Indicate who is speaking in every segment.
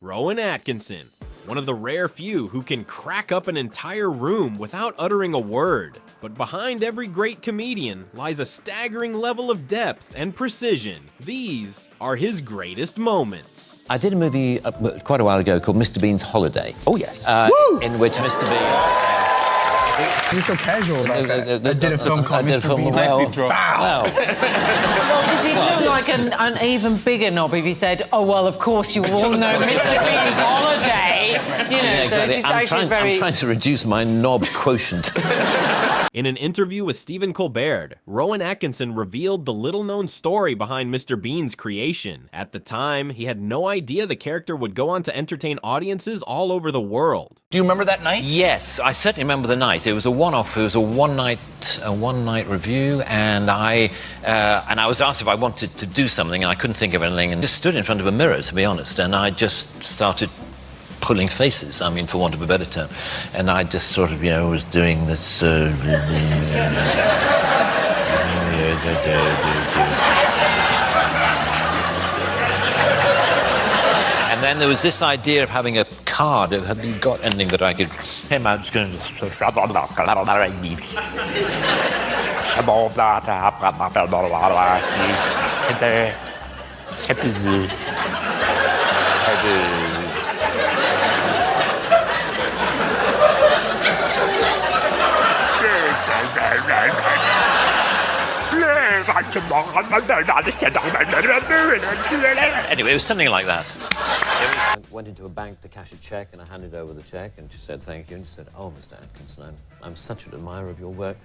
Speaker 1: Rowan Atkinson, one of the rare few who can crack up an entire room without uttering a word. But behind every great comedian lies a staggering level of depth and precision. These are his greatest moments.
Speaker 2: I did a movie quite a while ago called Mr. Bean's Holiday.
Speaker 3: Oh, yes.
Speaker 2: In which Mr. Bean...
Speaker 4: You're so casual about that. I did a film called Mr. Bean's
Speaker 2: Holiday. Wow.
Speaker 5: Well, does he look like an even bigger knob if he said, oh, well, of course you all know Mr. Bean's Holiday? You know,
Speaker 2: Yeah, exactly.
Speaker 5: so
Speaker 2: I'm trying to reduce my knob quotient.
Speaker 1: In an interview with Stephen Colbert, Rowan Atkinson revealed the little-known story behind Mr. Bean's creation. At the time, he had no idea the character would go on to entertain audiences all over the world.
Speaker 3: Do you remember that night?
Speaker 2: Yes, I certainly remember the night. It was a one-off. It was a one-night review, and I was asked if I wanted to do something, and I couldn't think of anything, and just stood in front of a mirror, to be honest, and I just started pulling faces, I mean, for want of a better term. And I just sort of, was doing this... And then there was this idea of having a card. Have you got anything that I could... Hey, I'm just going to... Anyway, it was something like that. I went into a bank to cash a check, and I handed over the check, and she said thank you, and she said, oh, Mr. Atkinson, I'm such an admirer of your work.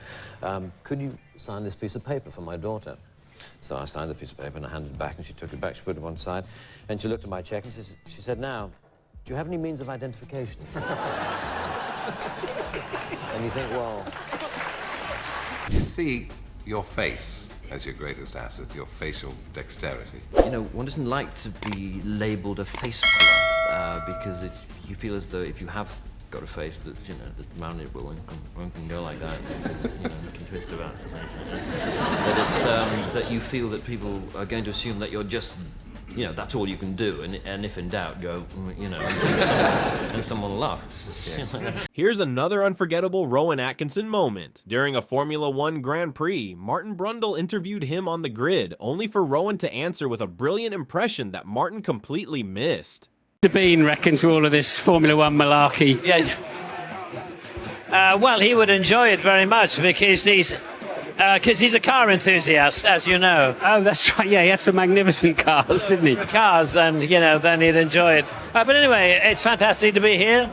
Speaker 2: Could you sign this piece of paper for my daughter? So I signed the piece of paper, and I handed it back, and she took it back, she put it on one side, and she looked at my check, and she said, now, do you have any means of identification? And you think, well...
Speaker 6: You see your face as your greatest asset, your facial dexterity.
Speaker 2: One doesn't like to be labelled a face puller because you feel as though if you have got a face that, that malleable and can go like that, you can twist about. That you feel that people are going to assume that you're just, that's all you can do, and if in doubt, go, and someone will laugh. Yeah.
Speaker 1: Here's another unforgettable Rowan Atkinson moment. During a Formula One Grand Prix, Martin Brundle interviewed him on the grid, only for Rowan to answer with a brilliant impression that Martin completely missed.
Speaker 7: Mr. Bean reckons to all of this Formula One malarkey.
Speaker 8: Yeah. Well, he would enjoy it very much because he's a car enthusiast, as you know.
Speaker 7: Oh, that's right. Yeah, he had some magnificent cars, didn't he?
Speaker 8: Cars, then he'd enjoy it. But anyway, it's fantastic to be here.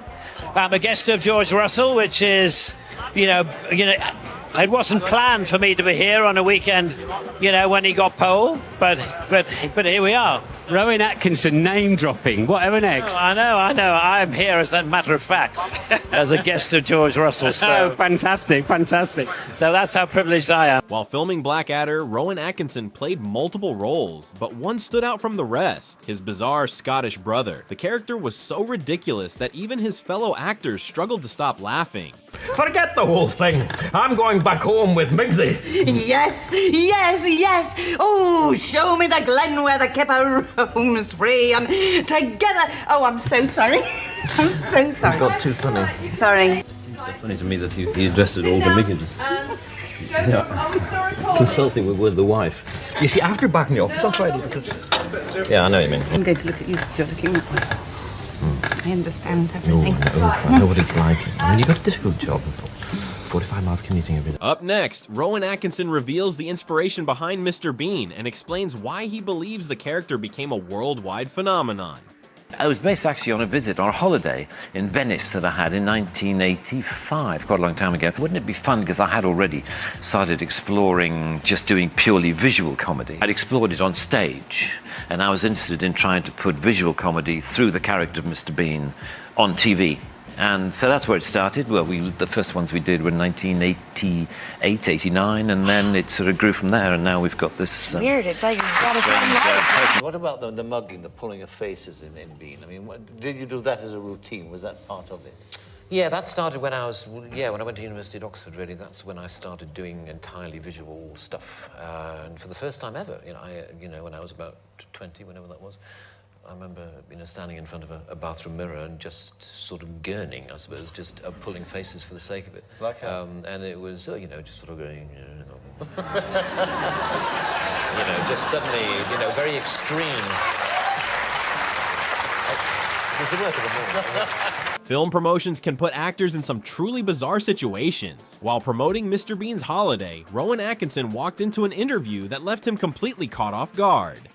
Speaker 8: I'm a guest of George Russell, which is, it wasn't planned for me to be here on a weekend, when he got pole, but here we are.
Speaker 7: Rowan Atkinson name-dropping. Whatever next?
Speaker 8: Oh, I know. I'm here as a matter of fact, as a guest of George Russell. So.
Speaker 7: Oh, fantastic.
Speaker 8: So that's how privileged I am.
Speaker 1: While filming Blackadder, Rowan Atkinson played multiple roles, but one stood out from the rest, his bizarre Scottish brother. The character was so ridiculous that even his fellow actors struggled to stop laughing.
Speaker 9: Forget the whole thing. I'm going back home with Migsy.
Speaker 10: Yes. Oh, show me the glen where the kipper roams free and together. Oh, I'm so sorry. I'm so sorry.
Speaker 2: It got too funny.
Speaker 10: Sorry.
Speaker 2: It seems so funny to me that he addressed it all to Miggins. Consulting with the wife.
Speaker 9: You see, after back in the office on Friday,
Speaker 2: Yeah, I know what you mean.
Speaker 10: I'm going to look at you. You're looking that way. I understand everything.
Speaker 2: I know what it's like. I mean, you've got a difficult job. 45 miles commuting every day.
Speaker 1: Up next, Rowan Atkinson reveals the inspiration behind Mr. Bean and explains why he believes the character became a worldwide phenomenon.
Speaker 2: I was based actually on a visit, on a holiday in Venice that I had in 1985, quite a long time ago. Wouldn't it be fun, because I had already started exploring just doing purely visual comedy. I'd explored it on stage, and I was interested in trying to put visual comedy through the character of Mr. Bean on TV. And so that's where it started. Well, the first ones we did were in 1988, 89, and then it sort of grew from there, and now we've got this...
Speaker 10: Weird, it's like you've got its own life.
Speaker 2: What about the mugging, the pulling of faces in Bean? I mean, did you do that as a routine? Was that part of it? Yeah, that started when I went to University at Oxford, really. That's when I started doing entirely visual stuff. And for the first time ever, when I was about 20, whenever that was, I remember, standing in front of a bathroom mirror and just sort of gurning, I suppose, just pulling faces for the sake of it.
Speaker 3: Like how?
Speaker 2: And it was, just sort of going, just suddenly, very extreme. It was the work of the morning.
Speaker 1: Film promotions can put actors in some truly bizarre situations. While promoting Mr. Bean's holiday, Rowan Atkinson walked into an interview that left him completely caught off guard.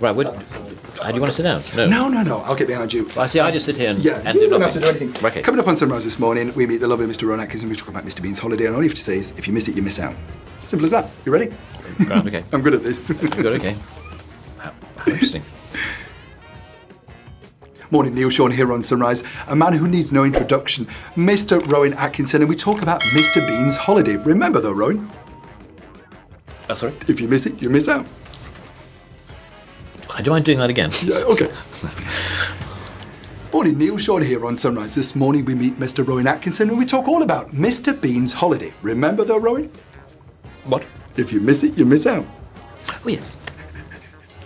Speaker 2: Right, how do you want to sit down?
Speaker 3: No, I'll get behind you.
Speaker 2: I see, I just sit here and
Speaker 3: you
Speaker 2: do
Speaker 3: don't
Speaker 2: nothing.
Speaker 3: have to do anything.
Speaker 2: Okay.
Speaker 3: Coming up on Sunrise this morning, we meet the lovely Mr. Rowan Atkinson. We talk about Mr. Bean's holiday, and all you have to say is, if you miss it, you miss out. Simple as that. You ready?
Speaker 2: Okay.
Speaker 3: I'm good at this.
Speaker 2: Good, okay. How interesting.
Speaker 3: Morning, Neil Sean here on Sunrise. A man who needs no introduction, Mr. Rowan Atkinson, and we talk about Mr. Bean's holiday. Remember though, Rowan?
Speaker 2: Sorry?
Speaker 3: If you miss it, you miss out.
Speaker 2: Do you mind doing that again?
Speaker 3: Yeah, okay. Morning, Neil Sean here on Sunrise. This morning we meet Mr. Rowan Atkinson and we talk all about Mr. Bean's holiday. Remember though, Rowan?
Speaker 2: What?
Speaker 3: If you miss it, you miss out.
Speaker 2: Oh, yes.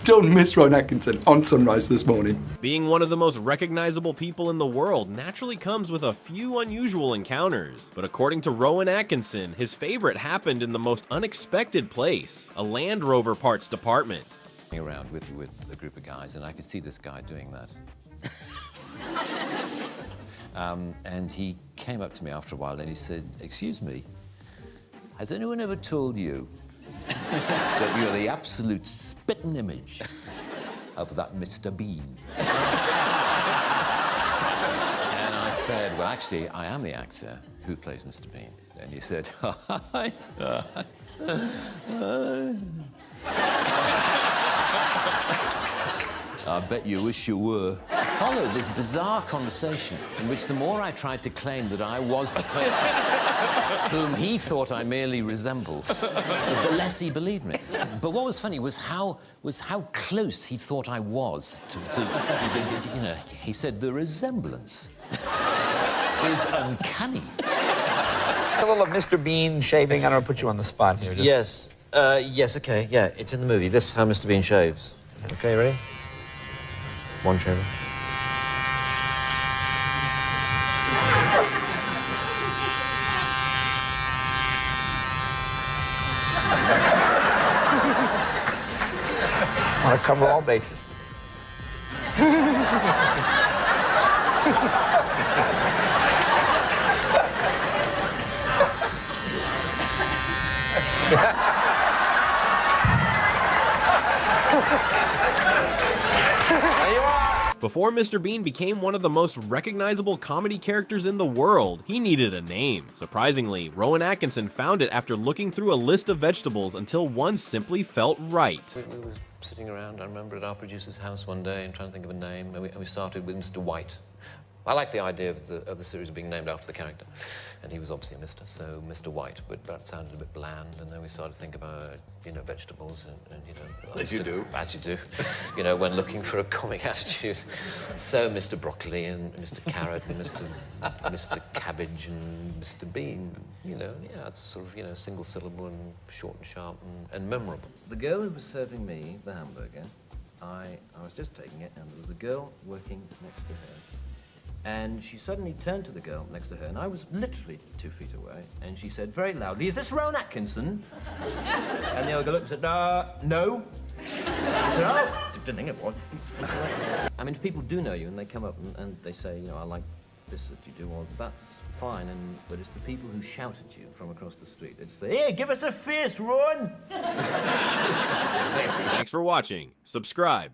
Speaker 3: Don't miss Rowan Atkinson on Sunrise this morning.
Speaker 1: Being one of the most recognizable people in the world naturally comes with a few unusual encounters. But according to Rowan Atkinson, his favorite happened in the most unexpected place, a Land Rover parts department.
Speaker 2: Around with a group of guys, and I could see this guy doing that. And he came up to me after a while and he said, "Excuse me, has anyone ever told you that you're the absolute spitting image of that Mr. Bean?" And I said, "Well, actually, I am the actor who plays Mr. Bean." And he said, "I bet you wish you were." Followed this bizarre conversation in which the more I tried to claim that I was the person whom he thought I merely resembled, the less he believed me. But what was funny was how close he thought I was to he said the resemblance is uncanny.
Speaker 11: A little of Mr. Bean shaving. I don't know, put you on the spot here.
Speaker 2: Yes. Yes, okay, yeah, it's in the movie. This is how Mr. Bean shaves. Okay, ready? One shave.
Speaker 11: I want to cover all bases.
Speaker 1: Before Mr. Bean became one of the most recognizable comedy characters in the world, he needed a name. Surprisingly, Rowan Atkinson found it after looking through a list of vegetables until one simply felt right.
Speaker 2: We were sitting around, I remember, at our producer's house one day and trying to think of a name, and we started with Mr. White. I like the idea of the series being named after the character, and he was obviously a Mr., so Mr. White, but that sounded a bit bland, and then we started to think about, vegetables, and
Speaker 6: As you do.
Speaker 2: As you do, when looking for a comic attitude. So Mr. Broccoli and Mr. Carrot and Mr. Cabbage and Mr. Bean, it's sort of, single syllable and short and sharp and memorable. The girl who was serving me the hamburger, I was just taking it, and there was a girl working next to her. And she suddenly turned to the girl next to her, and I was literally 2 feet away, and she said very loudly, "Is this Rowan Atkinson?" And the other girl looked and said, "No." I said, "Oh, didn't think it was." I mean, if people do know you, and they come up and they say, "I like this that you do," well, that's fine, but it's the people who shout at you from across the street. It's the, "Hey, give us a fist, Rowan!"
Speaker 1: Thanks for watching. Subscribe.